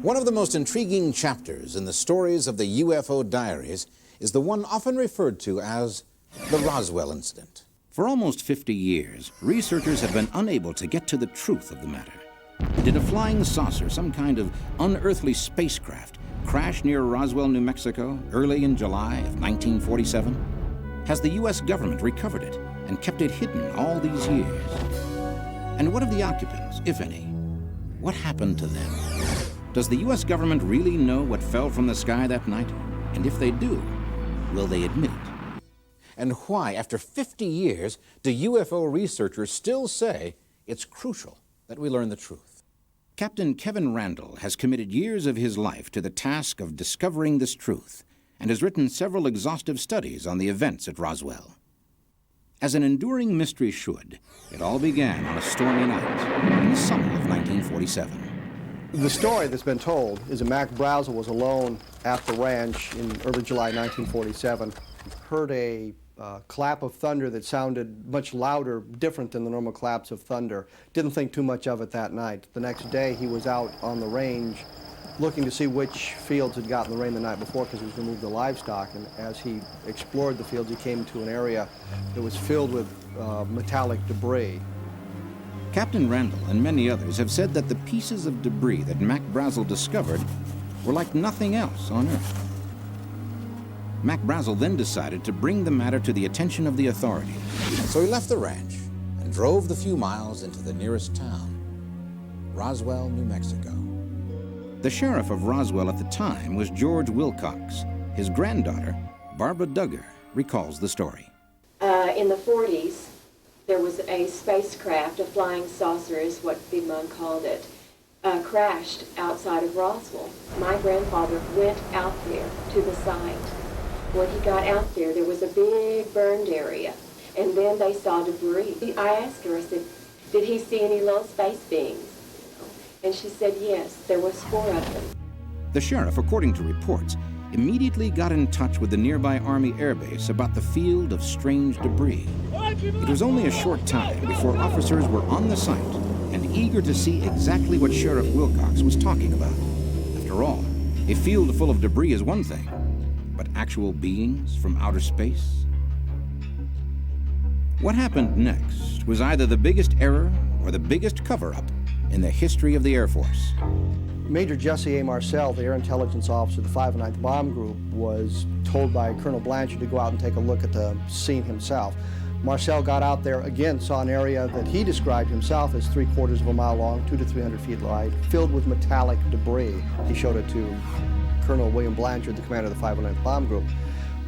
One of the most intriguing chapters in the stories of the UFO Diaries is the one often referred to as the Roswell incident. For almost 50 years, researchers have been unable to get to the truth of the matter. Did a flying saucer, some kind of unearthly spacecraft, crash near Roswell, New Mexico, early in July of 1947? Has the U.S. government recovered it and kept it hidden all these years? And what of the occupants, if any? What happened to them? Does the U.S. government really know what fell from the sky that night? And if they do, will they admit it? And why, after 50 years, do UFO researchers still say it's crucial that we learn the truth? Captain Kevin Randall has committed years of his life to the task of discovering this truth and has written several exhaustive studies on the events at Roswell. As an enduring mystery should, it all began on a stormy night in the summer of 1947. The story that's been told is that Mac Brazel was alone at the ranch in early July 1947. Heard a clap of thunder that sounded much louder, different than the normal claps of thunder. Didn't think too much of it that night. The next day he was out on the range looking to see which fields had gotten the rain the night before because he was going to move the livestock. And as he explored the fields, he came to an area that was filled with metallic debris. Captain Randall and many others have said that the pieces of debris that Mac Brazel discovered were like nothing else on Earth. Mac Brazel then decided to bring the matter to the attention of the authorities. So he left the ranch and drove the few miles into the nearest town, Roswell, New Mexico. The sheriff of Roswell at the time was George Wilcox. His granddaughter, Barbara Duggar, recalls the story. In the 40s, there was a spacecraft, a flying saucer is what Big Mom called it, crashed outside of Roswell. My grandfather went out there to the site. When he got out there, there was a big burned area, and then they saw debris. I asked her, I said, did he see any little space beings? And she said, yes, there was 4 of them. The sheriff, according to reports, immediately got in touch with the nearby Army Air Base about the field of strange debris. It was only a short time before officers were on the site and eager to see exactly what Sheriff Wilcox was talking about. After all, a field full of debris is one thing, but actual beings from outer space? What happened next was either the biggest error or the biggest cover-up in the history of the Air Force. Major Jesse A. Marcel, the air intelligence officer of the 509th Bomb Group, was told by Colonel Blanchard to go out and take a look at the scene himself. Marcel got out there, again, saw an area that he described himself as 3/4 of a mile long, 200 to 300 feet wide, filled with metallic debris. He showed it to Colonel William Blanchard, the commander of the 509th Bomb Group.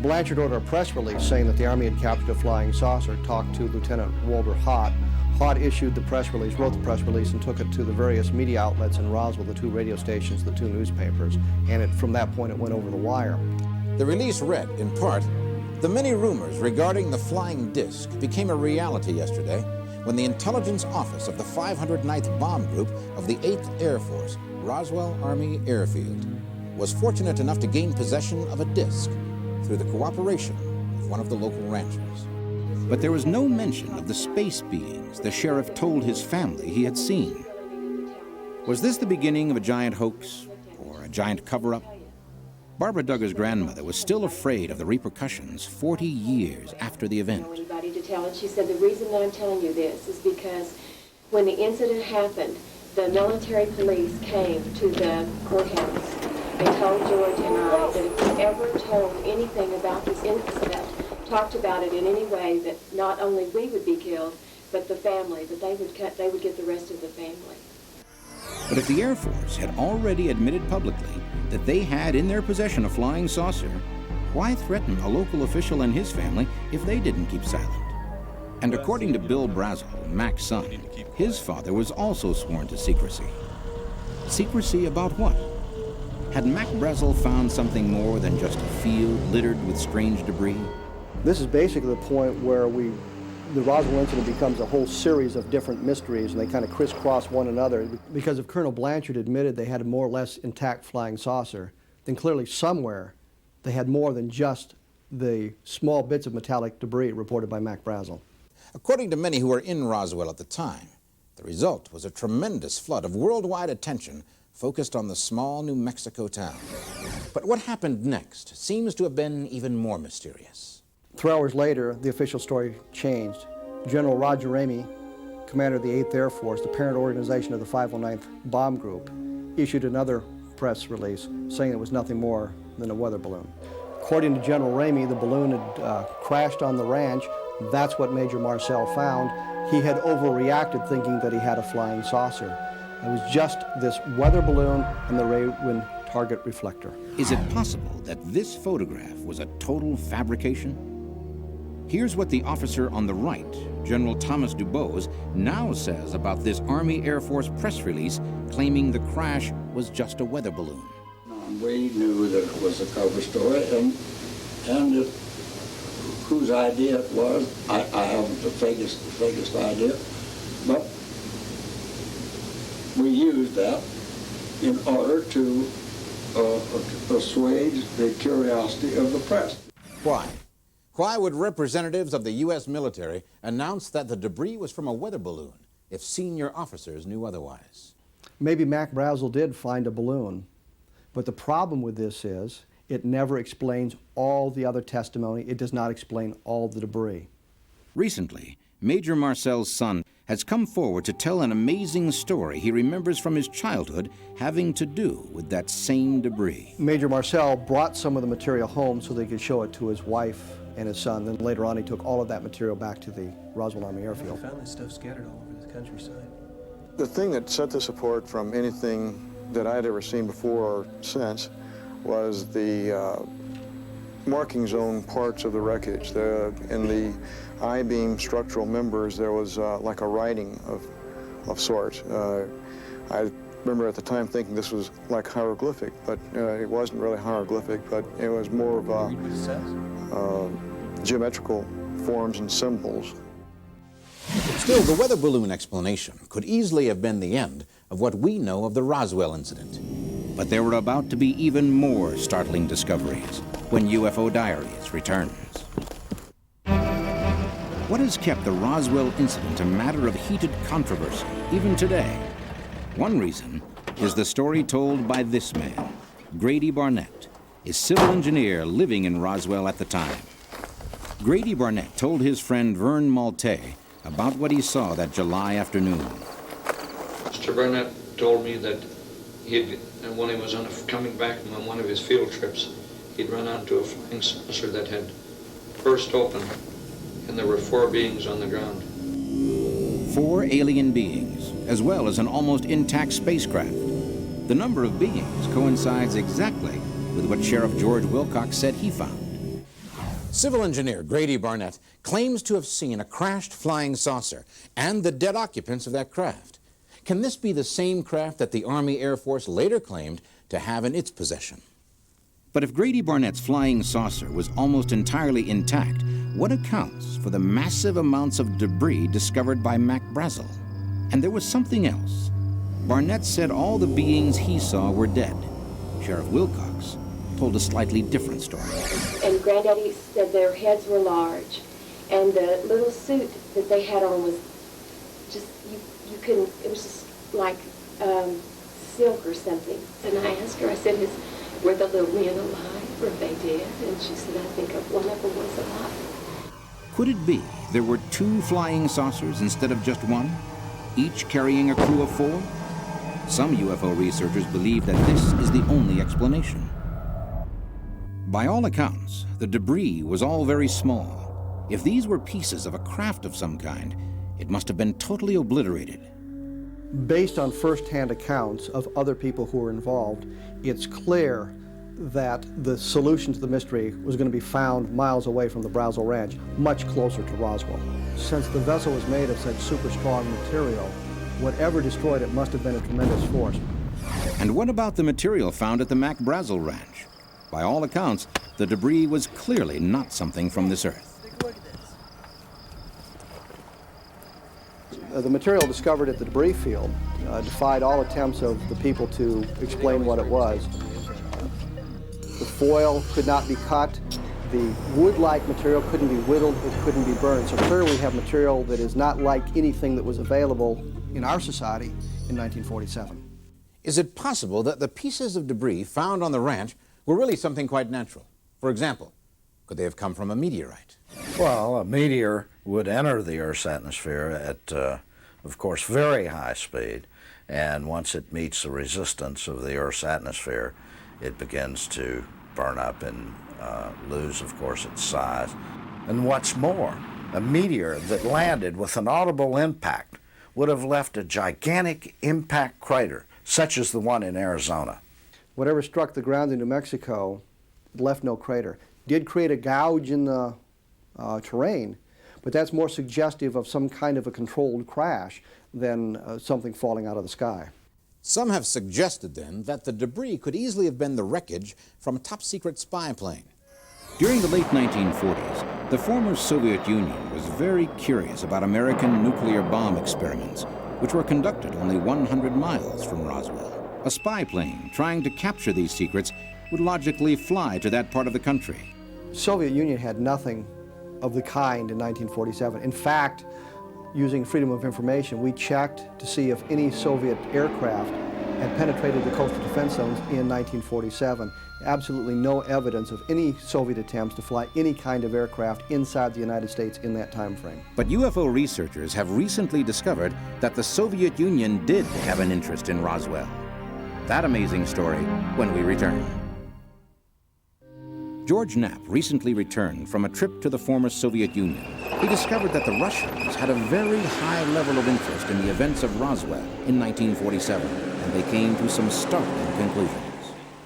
Blanchard ordered a press release saying that the Army had captured a flying saucer, talked to Lieutenant Walter Hott. Hott issued the press release, wrote the press release, and took it to the various media outlets in Roswell, the 2 radio stations, the 2 newspapers, and from that point it went over the wire. The release read, in part, the many rumors regarding the flying disc became a reality yesterday when the intelligence office of the 509th Bomb Group of the 8th Air Force, Roswell Army Airfield, was fortunate enough to gain possession of a disc through the cooperation of one of the local ranchers. But there was no mention of the space beings the sheriff told his family he had seen. Was this the beginning of a giant hoax or a giant cover-up? Barbara Duggar's grandmother was still afraid of the repercussions 40 years after the event. Anybody to tell, and she said, the reason that I'm telling you this is because when the incident happened, the military police came to the courthouse and told George and I that if we ever told anything about this incident, talked about it in any way, that not only we would be killed, but the family, that they would get the rest of the family. But if the Air Force had already admitted publicly that they had in their possession a flying saucer, why threaten a local official and his family if they didn't keep silent? And according to Bill Brazel, Mac's son, his father was also sworn to secrecy. Secrecy about what? Had Mac Brazel found something more than just a field littered with strange debris? This is basically the point where the Roswell incident becomes a whole series of different mysteries, and they kind of crisscross one another. Because if Colonel Blanchard admitted they had a more or less intact flying saucer, then clearly somewhere they had more than just the small bits of metallic debris reported by Mac Brazel. According to many who were in Roswell at the time, the result was a tremendous flood of worldwide attention focused on the small New Mexico town. But what happened next seems to have been even more mysterious. 3 hours later, the official story changed. General Roger Ramey, commander of the 8th Air Force, the parent organization of the 509th Bomb Group, issued another press release saying it was nothing more than a weather balloon. According to General Ramey, the balloon had crashed on the ranch. That's what Major Marcel found. He had overreacted thinking that he had a flying saucer. It was just this weather balloon and the Raywin target reflector. Is it possible that this photograph was a total fabrication? Here's what the officer on the right, General Thomas Dubose, now says about this Army Air Force press release claiming the crash was just a weather balloon. We knew that it was a cover story, and whose idea it was, I haven't the vaguest idea, but we used that in order to assuage the curiosity of the press. Why? Why would representatives of the U.S. military announce that the debris was from a weather balloon if senior officers knew otherwise? Maybe Mac Brazel did find a balloon, but the problem with this is it never explains all the other testimony. It does not explain all the debris. Recently, Major Marcel's son has come forward to tell an amazing story he remembers from his childhood having to do with that same debris. Major Marcel brought some of the material home so they could show it to his wife and his son. Then later on, he took all of that material back to the Roswell Army Airfield. We found this stuff scattered all over the countryside. The thing that set this apart from anything that I'd ever seen before or since was the markings on parts of the wreckage. In the I-beam structural members, there was like a writing of sorts. I remember at the time thinking this was like hieroglyphic, but it wasn't really hieroglyphic, but it was more of geometrical forms and symbols. Still, the weather balloon explanation could easily have been the end of what we know of the Roswell incident. But there were about to be even more startling discoveries when UFO Diaries returns. What has kept the Roswell incident a matter of heated controversy even today? One reason is the story told by this man, Grady Barnett, a civil engineer living in Roswell at the time. Grady Barnett told his friend Vern Malte about what he saw that July afternoon. Mr. Barnett told me that when he was coming back from one of his field trips, he'd run onto a flying saucer that had burst open, and there were 4 beings on the ground. 4 alien beings, as well as an almost intact spacecraft. The number of beings coincides exactly with what Sheriff George Wilcox said he found. Civil engineer Grady Barnett claims to have seen a crashed flying saucer and the dead occupants of that craft. Can this be the same craft that the Army Air Force later claimed to have in its possession? But if Grady Barnett's flying saucer was almost entirely intact, what accounts for the massive amounts of debris discovered by Mac Brazel? And there was something else. Barnett said all the beings he saw were dead. Sheriff Wilcox told a slightly different story. And Granddaddy said their heads were large, and the little suit that they had on was just, you couldn't, it was just like silk or something. And I asked her, I said, were the little men alive, or are they dead? And she said, I think one of them was alive. Could it be there were 2 flying saucers instead of just 1, each carrying a crew of 4? Some UFO researchers believe that this is the only explanation. By all accounts, the debris was all very small. If these were pieces of a craft of some kind, it must have been totally obliterated. Based on first-hand accounts of other people who were involved, it's clear that the solution to the mystery was going to be found miles away from the Brazel Ranch, much closer to Roswell. Since the vessel was made of such super strong material, whatever destroyed it must have been a tremendous force. And what about the material found at the Mac Brazel Ranch? By all accounts, the debris was clearly not something from this earth. The material discovered at the debris field defied all attempts of the people to explain what it was. The foil could not be cut. The wood-like material couldn't be whittled. It couldn't be burned. So clearly we have material that is not like anything that was available in our society in 1947. Is it possible that the pieces of debris found on the ranch were really something quite natural? For example, could they have come from a meteorite? Well, a meteor would enter the Earth's atmosphere at, of course, very high speed, and once it meets the resistance of the Earth's atmosphere, it begins to burn up and lose, of course, its size. And what's more, a meteor that landed with an audible impact would have left a gigantic impact crater, such as the one in Arizona. Whatever struck the ground in New Mexico left no crater. Did create a gouge in the terrain, but that's more suggestive of some kind of a controlled crash than something falling out of the sky. Some have suggested then that the debris could easily have been the wreckage from a top-secret spy plane. During the late 1940s, the former Soviet Union was very curious about American nuclear bomb experiments, which were conducted only 100 miles from Roswell. A spy plane trying to capture these secrets would logically fly to that part of the country. The Soviet Union had nothing of the kind in 1947. In fact, using Freedom of Information, we checked to see if any Soviet aircraft had penetrated the coastal defense zones in 1947. Absolutely no evidence of any Soviet attempts to fly any kind of aircraft inside the United States in that time frame. But UFO researchers have recently discovered that the Soviet Union did have an interest in Roswell. That amazing story when we return. George Knapp recently returned from a trip to the former Soviet Union. He discovered that the Russians had a very high level of interest in the events of Roswell in 1947, and they came to some startling conclusions.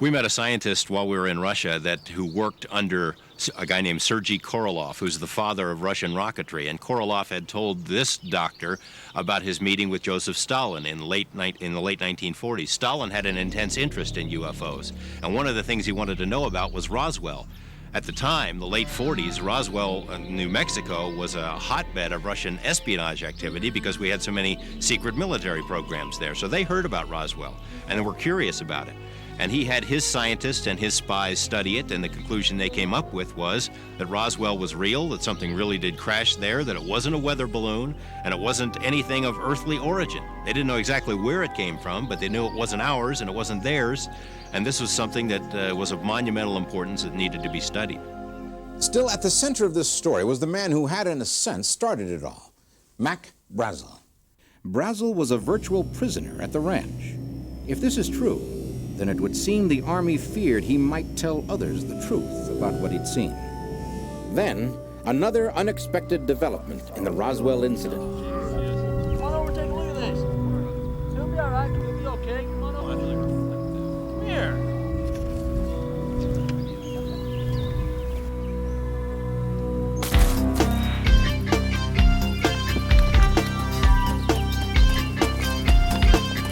We met a scientist while we were in Russia who worked under a guy named Sergei Korolev, who's the father of Russian rocketry. And Korolev had told this doctor about his meeting with Joseph Stalin in the late 1940s. Stalin had an intense interest in UFOs, and one of the things he wanted to know about was Roswell. At the time, the late 40s, Roswell, New Mexico, was a hotbed of Russian espionage activity because we had so many secret military programs there. So they heard about Roswell, and they were curious about it. And he had his scientists and his spies study it, and the conclusion they came up with was that Roswell was real, that something really did crash there, that it wasn't a weather balloon, and it wasn't anything of earthly origin. They didn't know exactly where it came from, but they knew it wasn't ours and it wasn't theirs, and this was something that was of monumental importance that needed to be studied. Still at the center of this story was the man who had, in a sense, started it all, Mac Brazel. Brazel was a virtual prisoner at the ranch. If this is true, then it would seem the Army feared he might tell others the truth about what he'd seen. Then, another unexpected development in the Roswell incident. Come on over, take a look at this. It'll be all right. It'll be okay. Come on over. Come here.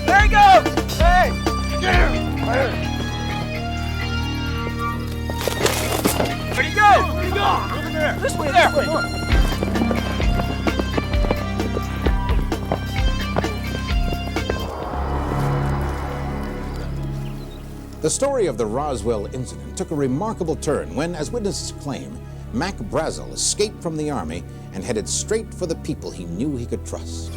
There he goes! Hey! Get him! Where'd he go? Where'd he go? Over there. This way, there. Come on. The story of the Roswell incident took a remarkable turn when, as witnesses claim, Mac Brazel escaped from the Army and headed straight for the people he knew he could trust.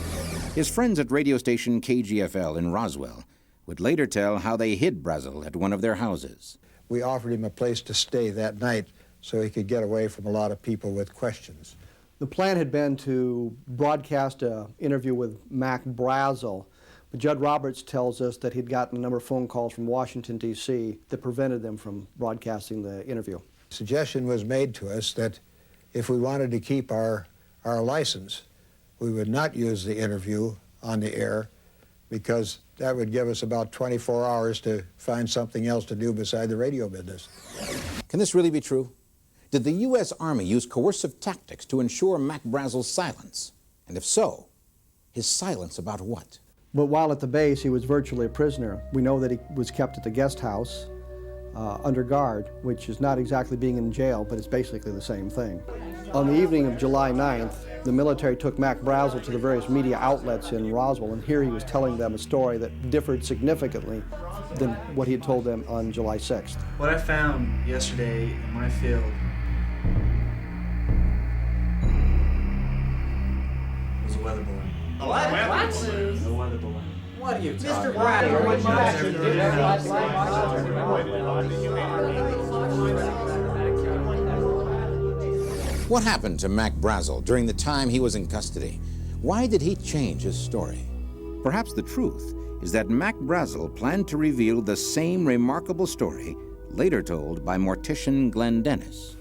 His friends at radio station KGFL in Roswell would later tell how they hid Brazel at one of their houses. We offered him a place to stay that night so he could get away from a lot of people with questions. The plan had been to broadcast an interview with Mac Brazel, but Judd Roberts tells us that he'd gotten a number of phone calls from Washington, D.C. that prevented them from broadcasting the interview. Suggestion was made to us that if we wanted to keep our license, we would not use the interview on the air because that would give us about 24 hours to find something else to do beside the radio business. Can this really be true? Did the U.S. Army use coercive tactics to ensure Mac Brazel's silence? And if so, his silence about what? But while at the base, he was virtually a prisoner. We know that he was kept at the guest house under guard, which is not exactly being in jail, but it's basically the same thing. On the evening of July 9th, the military took Mac Brazel to the various media outlets in Roswell, and here he was telling them a story that differed significantly than what he had told them on July 6th. What I found yesterday in my field was a weather balloon. What? A weather balloon. What about you. Mr. Bradley. What happened to Mac Brazel during the time he was in custody? Why did he change his story? Perhaps the truth is that Mac Brazel planned to reveal the same remarkable story later told by mortician Glenn Dennis.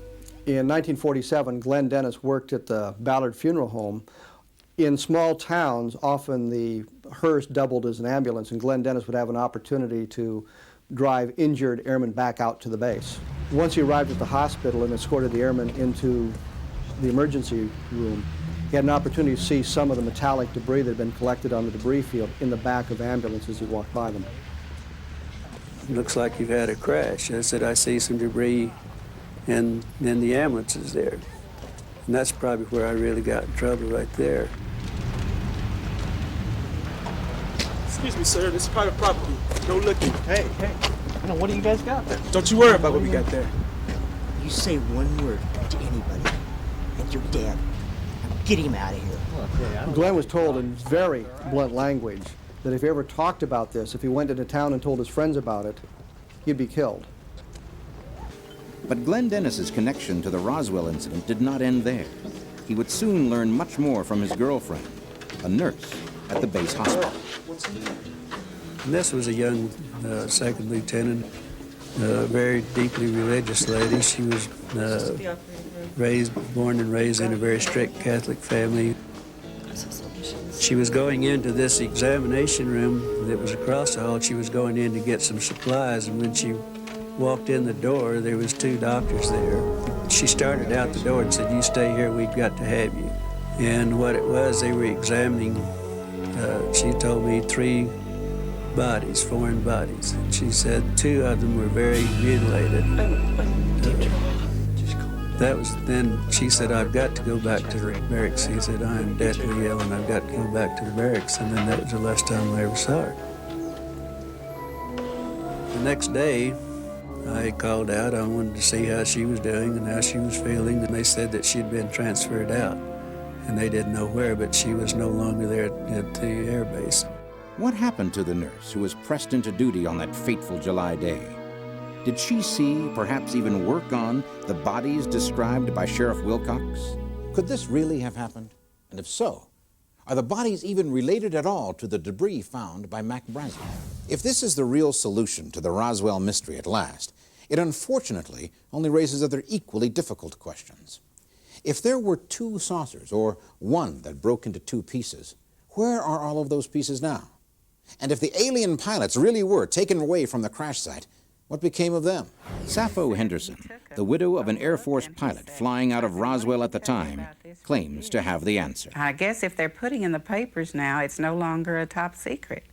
In 1947, Glenn Dennis worked at the Ballard Funeral Home. In small towns, often the hearse doubled as an ambulance, and Glenn Dennis would have an opportunity to drive injured airmen back out to the base. Once he arrived at the hospital and escorted the airmen into the emergency room, he had an opportunity to see some of the metallic debris that had been collected on the debris field in the back of ambulances as he walked by them. Looks like you've had a crash. I said, I see some debris and then the ambulance is there. And that's probably where I really got in trouble right there. Excuse me, sir, this is private property. No looking. Hey, what do you guys got there? Don't you worry about what we got there. You say one word to anybody, and you're dead. Now get him out of here. Glenn was told in very blunt language that if he ever talked about this, if he went into town and told his friends about it, he'd be killed. But Glenn Dennis's connection to the Roswell incident did not end there. He would soon learn much more from his girlfriend, a nurse at the base hospital. And this was a young second lieutenant, a very deeply religious lady. She was born and raised in a very strict Catholic family. She was going into this examination room that was across the hall. She was going in to get some supplies, and when she walked in the door, there was two doctors there. She started out the door and said, "You stay here, we've got to have you." And what it was, they were examining, she told me, 3 bodies, foreign bodies. And she said 2 of them were very mutilated. That was then, she said, "I've got to go back to the barracks." He said, "I am deathly ill and I've got to go back to the barracks." And then that was the last time I ever saw her. The next day, I called out. I wanted to see how she was doing and how she was feeling. And they said that she'd been transferred out. And they didn't know where, but she was no longer there at the air base. What happened to the nurse who was pressed into duty on that fateful July day? Did she see, perhaps even work on, the bodies described by Sheriff Wilcox? Could this really have happened? And if so, are the bodies even related at all to the debris found by Mac Brazel? If this is the real solution to the Roswell mystery at last, it unfortunately only raises other equally difficult questions. If there were 2 saucers, or one that broke into 2 pieces, where are all of those pieces now? And if the alien pilots really were taken away from the crash site, what became of them? Sappho Henderson, the widow of an Air Force pilot flying out of Roswell at the time, claims to have the answer. I guess if they're putting in the papers now, it's no longer a top secret.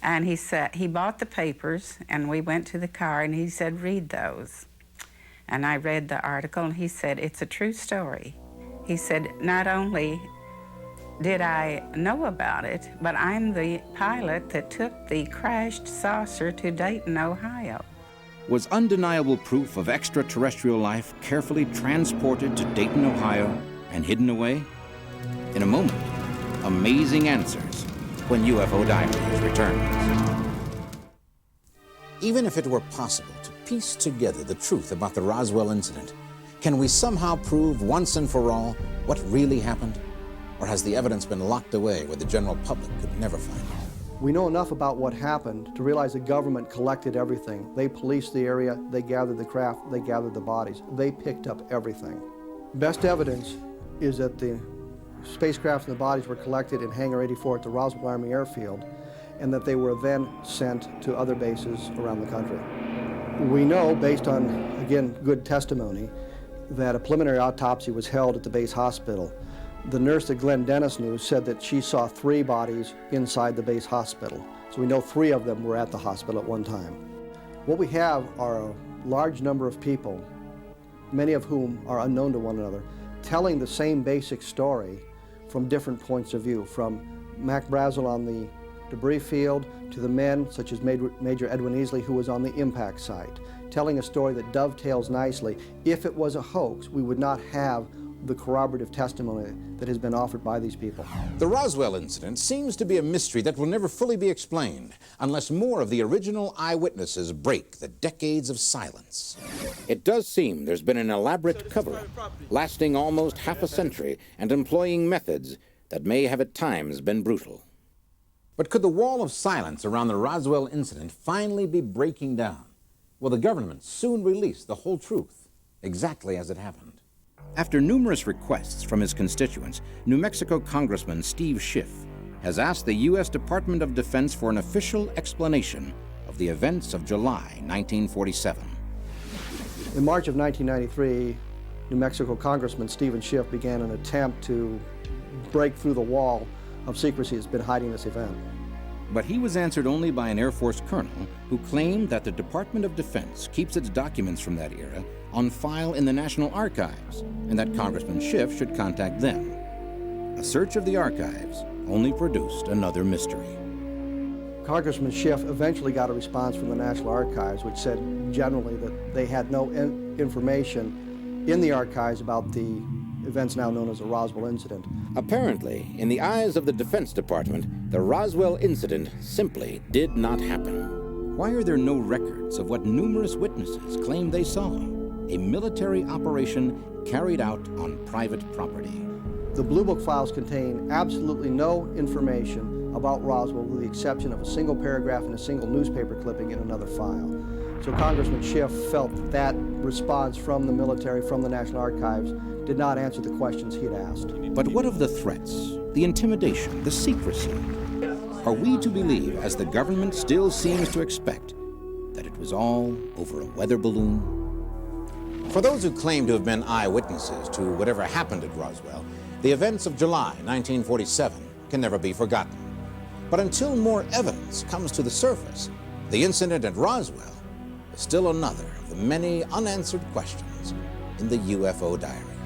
And he said, he bought the papers, and we went to the car, and he said, "Read those." And I read the article, and he said, "It's a true story." He said, "Not only did I know about it, but I'm the pilot that took the crashed saucer to Dayton, Ohio." Was undeniable proof of extraterrestrial life carefully transported to Dayton, Ohio, and hidden away? In a moment, amazing answers when UFO Diaries returns. Even if it were possible to piece together the truth about the Roswell incident, can we somehow prove once and for all what really happened? Or has the evidence been locked away where the general public could never find it? We know enough about what happened to realize the government collected everything. They policed the area, they gathered the craft, they gathered the bodies. They picked up everything. Best evidence is that the spacecraft and the bodies were collected in Hangar 84 at the Roswell Army Airfield, and that they were then sent to other bases around the country. We know, based on, again, good testimony, that a preliminary autopsy was held at the base hospital. The nurse that Glenn Dennis knew said that she saw 3 bodies inside the base hospital. So we know 3 of them were at the hospital at one time. What we have are a large number of people, many of whom are unknown to one another, telling the same basic story from different points of view, from Mac Brazel on the debris field to the men such as Major Edwin Easley, who was on the impact site, telling a story that dovetails nicely. If it was a hoax, we would not have the corroborative testimony that has been offered by these people. The Roswell incident seems to be a mystery that will never fully be explained unless more of the original eyewitnesses break the decades of silence. It does seem there's been an elaborate cover-up, lasting almost half a century and employing methods that may have at times been brutal. But could the wall of silence around the Roswell incident finally be breaking down? Will the government soon release the whole truth, exactly as it happened? After numerous requests from his constituents, New Mexico Congressman Steve Schiff has asked the U.S. Department of Defense for an official explanation of the events of July 1947. In March of 1993, New Mexico Congressman Stephen Schiff began an attempt to break through the wall of secrecy that's been hiding this event. But he was answered only by an Air Force colonel who claimed that the Department of Defense keeps its documents from that era on file in the National Archives, and that Congressman Schiff should contact them. A search of the archives only produced another mystery. Congressman Schiff eventually got a response from the National Archives, which said generally that they had no information in the archives about the events now known as the Roswell incident. Apparently, in the eyes of the Defense Department, the Roswell incident simply did not happen. Why are there no records of what numerous witnesses claim they saw? A military operation carried out on private property. The Blue Book files contain absolutely no information about Roswell with the exception of a single paragraph and a single newspaper clipping in another file. So Congressman Schiff felt that response from the military, from the National Archives, did not answer the questions he had asked. But what of the threats, the intimidation, the secrecy? Are we to believe, as the government still seems to expect, that it was all over a weather balloon? For those who claim to have been eyewitnesses to whatever happened at Roswell, the events of July 1947 can never be forgotten. But until more evidence comes to the surface, the incident at Roswell is still another of the many unanswered questions in the UFO Diaries.